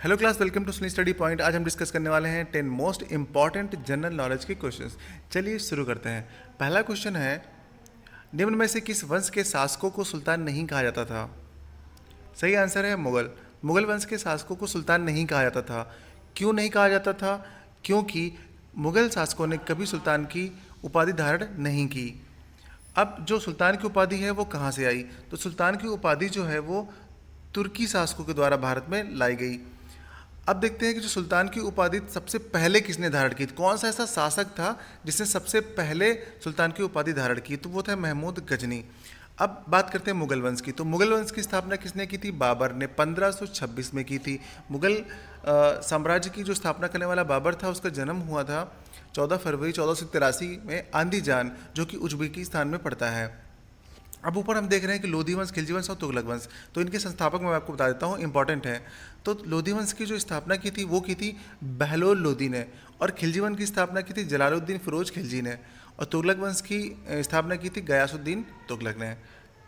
Hello class, welcome to सुनी study point. आज हम डिस्कस करने वाले हैं 10 मोस्ट इंपॉर्टेंट जनरल नॉलेज के क्वेश्चंस। चलिए शुरू करते हैं। पहला क्वेश्चन है, निम्न में से किस वंश के शासकों को सुल्तान नहीं कहा जाता था? सही आंसर है मुगल। मुगल वंश के शासकों को सुल्तान नहीं कहा जाता था। क्यों नहीं कहा जाता था? क्योंकि मुगल शासकों ने कभी सुल्तान की उपाधि धारण नहीं की। अब जो सुल्तान की उपाधि है वो कहाँ से आई? तो सुल्तान की उपाधि जो है वो तुर्की शासकों के द्वारा भारत में लाई गई। अब देखते हैं कि जो सुल्तान की उपाधि सबसे पहले किसने धारण की, कौन सा ऐसा शासक था जिसने सबसे पहले सुल्तान की उपाधि धारण की? तो वो था महमूद गजनी। अब बात करते हैं मुगल वंश की। तो मुगल वंश की स्थापना किसने की थी? बाबर ने 1526 में की थी। मुगल साम्राज्य की जो स्थापना करने वाला बाबर था, उसका जन्म हुआ था 14 फरवरी 1483 में आंदीजान, जो कि उज्बेकिस्तान में पड़ता है। अब ऊपर हम देख रहे हैं कि लोधी वंश, खिलजी वंश और तुगलक वंश। तो इनके संस्थापक मैं आपको बता देता हूँ, इंपॉर्टेंट है। तो लोधी वंश की जो स्थापना की थी वो की थी बहलोल लोधी ने, और खिलजी वंश की स्थापना की थी जलालुद्दीन फिरोज खिलजी ने, और तुगलक वंश की स्थापना की थी गयासुद्दीन तुगलक ने।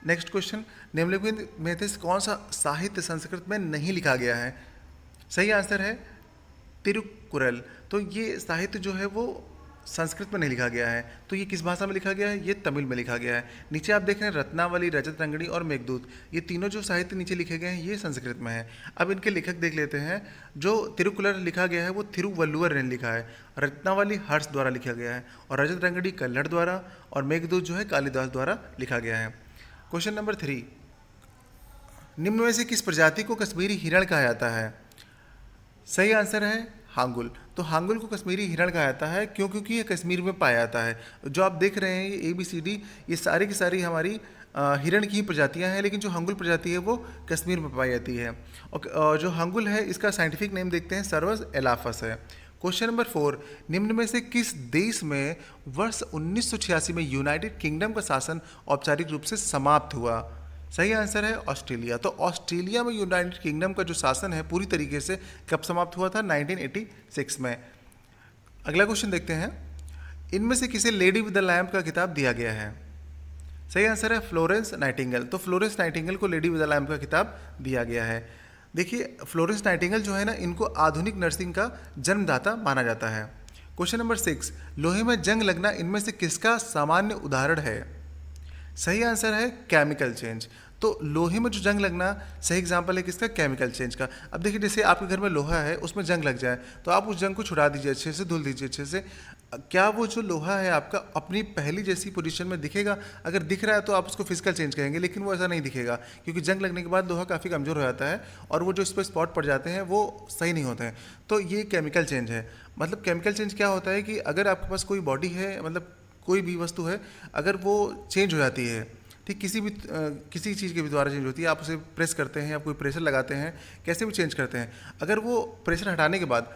नेक्स्ट क्वेश्चन, निम्नलिखित में से कौन सा साहित्य संस्कृत में नहीं लिखा गया है? सही आंसर है तिरुकुरल। तो ये साहित्य जो है वो संस्कृत में नहीं लिखा गया है। तो ये किस भाषा में लिखा गया है? ये तमिल में लिखा गया है। नीचे आप देख रहे हैं रत्नावली, रजत रंगनी और मेघदूत, ये तीनों जो साहित्य नीचे लिखे गए हैं ये संस्कृत में है। अब इनके लेखक देख लेते हैं। जो तिरुकुरल लिखा गया है वो थिरुवल्लुवर ने लिखा है, रत्नावली हर्ष द्वारा लिखा गया है, और रजत रंगनी कल्लड़ द्वारा, और मेघदूत जो है कालिदास द्वारा लिखा गया है। क्वेश्चन नंबर 3, निम्न में से किस प्रजाति को कश्मीरी हिरण कहा जाता है? सही आंसर है हांगुल। तो हांगुल को कश्मीरी हिरण कहा जाता है क्योंकि ये कश्मीर में पाया जाता है। जो आप देख रहे हैं ये ABCD, ये सारी की सारी हमारी हिरण की ही प्रजातियां हैं, लेकिन जो हांगुल प्रजाति है वो कश्मीर में पाई जाती है। और जो हांगुल है इसका साइंटिफिक नेम देखते हैं, सर्वस एलाफस है। क्वेश्चन नंबर 4, निम्न में से किस देश में वर्ष 1986 में यूनाइटेड किंगडम का शासन औपचारिक रूप से समाप्त हुआ? सही आंसर है ऑस्ट्रेलिया। तो ऑस्ट्रेलिया में यूनाइटेड किंगडम का जो शासन है पूरी तरीके से कब समाप्त हुआ था? 1986 में। अगला क्वेश्चन देखते हैं, इनमें से किसे लेडी विद द लैम्प का खिताब दिया गया है? सही आंसर है फ्लोरेंस नाइटिंगेल। तो फ्लोरेंस नाइटिंगेल को लेडी विद द लैम्प का खिताब दिया गया है। देखिए फ्लोरेंस नाइटिंगेल जो है ना, इनको आधुनिक नर्सिंग का जन्मदाता माना जाता है। क्वेश्चन नंबर 6, लोहे में जंग लगना इनमें से किसका सामान्य उदाहरण है? सही आंसर है केमिकल चेंज। तो लोहे में जो जंग लगना सही एग्जांपल है किसका? केमिकल चेंज का। अब देखिए जैसे आपके घर में लोहा है, उसमें जंग लग जाए तो आप उस जंग को छुड़ा दीजिए, अच्छे से धुल दीजिए अच्छे से। क्या वो जो लोहा है आपका अपनी पहली जैसी पोजीशन में दिखेगा? अगर दिख रहा है तो आप उसको फिजिकल चेंज कहेंगे, लेकिन वो ऐसा नहीं दिखेगा, क्योंकि जंग लगने के बाद लोहा काफ़ी कमज़ोर हो जाता है और वो जो इस पर स्पॉट पड़ जाते हैं वो सही नहीं होते हैं। तो ये केमिकल चेंज है। मतलब केमिकल चेंज क्या होता है कि अगर आपके पास कोई बॉडी है, मतलब कोई भी वस्तु है, अगर वो चेंज हो जाती है, ठीक, किसी चीज़ के भी द्वारा चेंज होती है, आप उसे प्रेस करते हैं या कोई प्रेशर लगाते हैं, कैसे भी चेंज करते हैं, अगर वो प्रेशर हटाने के बाद,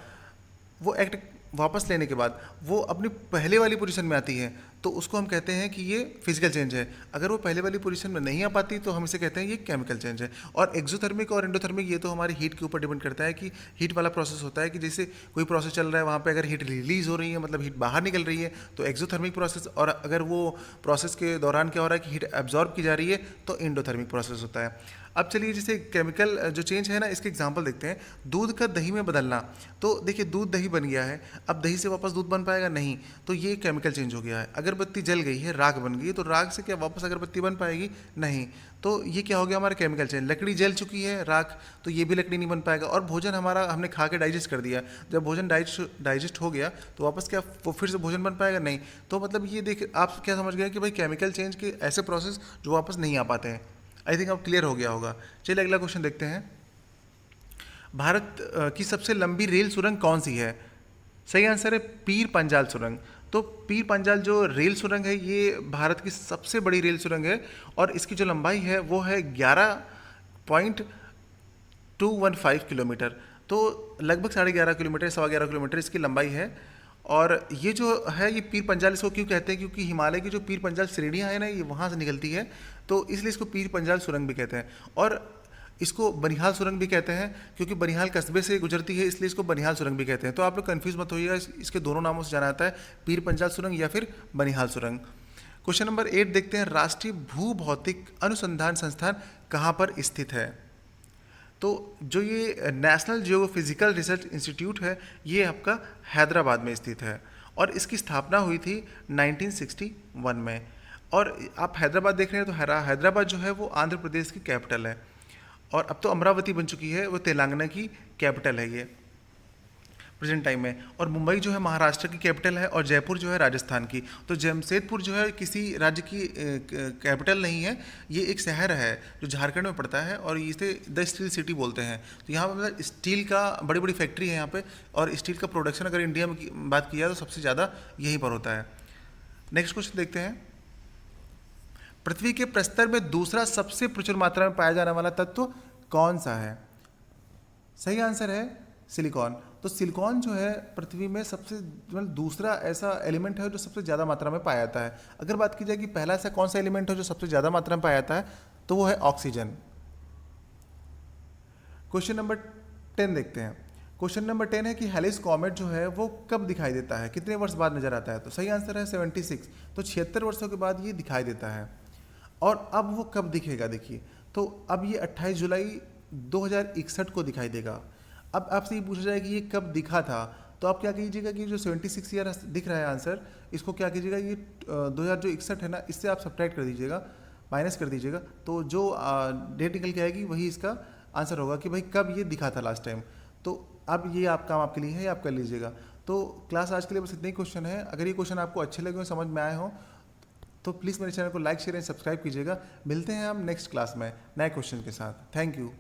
वो एक्ट वापस लेने के बाद वो अपनी पहले वाली पोजीशन में आती है, तो उसको हम कहते हैं कि ये फिजिकल चेंज है। अगर वो पहले वाली पोजीशन में नहीं आ पाती तो हम इसे कहते हैं ये केमिकल चेंज है। और एक्सोथर्मिक और एंडोथर्मिक ये तो हमारी हीट के ऊपर डिपेंड करता है कि हीट वाला प्रोसेस होता है कि जैसे कोई प्रोसेस चल रहा है वहाँ पे अगर हीट रिलीज हो रही है, मतलब हीट बाहर निकल रही है, तो एक्सोथर्मिक प्रोसेस, और अगर वो प्रोसेस के दौरान क्या हो रहा है कि हीट एब्जॉर्ब की जा रही है, तो एंडोथर्मिक प्रोसेस होता है। अब चलिए जैसे केमिकल जो चेंज है ना, इसके एग्जांपल देखते हैं। दूध का दही में बदलना, तो देखिए दूध दही बन गया है, अब दही से वापस दूध बन पाएगा? नहीं, तो ये केमिकल चेंज हो गया है। अगरबत्ती जल गई है, राख बन गई है, तो राख से क्या वापस अगरबत्ती बन पाएगी? नहीं, तो ये क्या हो गया हमारा केमिकल चेंज। लकड़ी जल चुकी है, राख, तो ये भी लकड़ी नहीं बन पाएगा। और भोजन हमारा हमने खा के डाइजेस्ट कर दिया, जब भोजन डाइजेस्ट हो गया तो वापस क्या वो फिर से भोजन बन पाएगा? नहीं। तो मतलब ये देख आप क्या समझ गए कि भाई केमिकल चेंज के ऐसे प्रोसेस जो वापस नहीं आ पाते हैं। आई थिंक अब क्लियर हो गया होगा। चलिए अगला क्वेश्चन देखते हैं, भारत की सबसे लंबी रेल सुरंग कौन सी है? सही आंसर है पीर पंजाल सुरंग। तो पीर पंजाल जो रेल सुरंग है ये भारत की सबसे बड़ी रेल सुरंग है, और इसकी जो लंबाई है वो है 11.215 किलोमीटर। तो लगभग 11.5 किलोमीटर, 11.25 किलोमीटर इसकी लंबाई है। और ये जो है ये पीर पंजाल इसको क्यों कहते हैं? क्योंकि हिमालय की जो पीर पंजाल श्रेणियाँ हैं ना, ये वहाँ से निकलती है, तो इसलिए इसको पीर पंजाल सुरंग भी कहते हैं। और इसको बनिहाल सुरंग भी कहते हैं, क्योंकि बनिहाल कस्बे से गुजरती है, इसलिए इसको बनिहाल सुरंग भी कहते हैं। तो आप लोग कंफ्यूज मत होइएगा, इसके दोनों नामों से जाना जाता है, पीर पंजाल सुरंग या फिर बनिहाल सुरंग। क्वेश्चन नंबर 8 देखते हैं, राष्ट्रीय भू भौतिक अनुसंधान संस्थान कहाँ पर स्थित है? तो जो ये नेशनल जियोफिजिकल रिसर्च इंस्टीट्यूट है ये आपका हैदराबाद में स्थित है और इसकी स्थापना हुई थी 1961 में। और आप हैदराबाद देख रहे हैं तो हैदराबाद जो है वो आंध्र प्रदेश की कैपिटल है और अब तो अमरावती बन चुकी है, वो तेलंगाना की कैपिटल है ये प्रेजेंट टाइम में। और मुंबई जो है महाराष्ट्र की कैपिटल है और जयपुर जो है राजस्थान की। तो जमशेदपुर जो है किसी राज्य की कैपिटल नहीं है, ये एक शहर है जो झारखंड में पड़ता है और इसे द स्टील सिटी बोलते हैं। तो यहाँ पर मतलब स्टील का बड़ी बड़ी फैक्ट्री है यहाँ पे, और स्टील का प्रोडक्शन अगर इंडिया में बात किया तो सबसे ज़्यादा यहीं पर होता है। नेक्स्ट क्वेश्चन देखते हैं। पृथ्वी के प्रस्तर में दूसरा सबसे प्रचुर मात्रा में पाया जाने वाला तत्व कौन सा है? सही आंसर है सिलिकॉन। तो सिलिकॉन जो है पृथ्वी में सबसे मतलब दूसरा ऐसा एलिमेंट है जो सबसे ज़्यादा मात्रा में पाया जाता है। अगर बात की जाए कि पहला ऐसा कौन सा एलिमेंट है जो सबसे ज़्यादा मात्रा में पाया जाता है, तो वो है ऑक्सीजन। क्वेश्चन नंबर 10 देखते हैं। क्वेश्चन नंबर 10 है कि हेलिस कॉमेट जो है वो कब दिखाई देता है, कितने वर्ष बाद नजर आता है? तो सही आंसर है 76। तो 76 वर्षों के बाद ये दिखाई देता है। और अब वो कब दिखेगा देखिए, तो अब ये 28 जुलाई 2061 को दिखाई देगा। अब आपसे ये पूछा जाए कि ये कब दिखा था, तो आप क्या कीजिएगा कि जो 76 ईयर दिख रहा है आंसर, इसको क्या कीजिएगा, ये 2061 है ना, इससे आप सब्ट्रैक्ट कर दीजिएगा, माइनस कर दीजिएगा। तो जो डेट निकल के आएगी वही इसका आंसर होगा कि भाई कब ये दिखा था लास्ट टाइम। तो अब ये आप काम आपके लिए है, आप कर लीजिएगा। तो क्लास आज के लिए बस इतने ही क्वेश्चन है। अगर ये क्वेश्चन आपको अच्छे लगे हो, समझ में आए हो, तो प्लीज़ मेरे चैनल को लाइक शेयर एंड सब्सक्राइब कीजिएगा। मिलते हैं हम नेक्स्ट क्लास में नए क्वेश्चन के साथ। Thank you.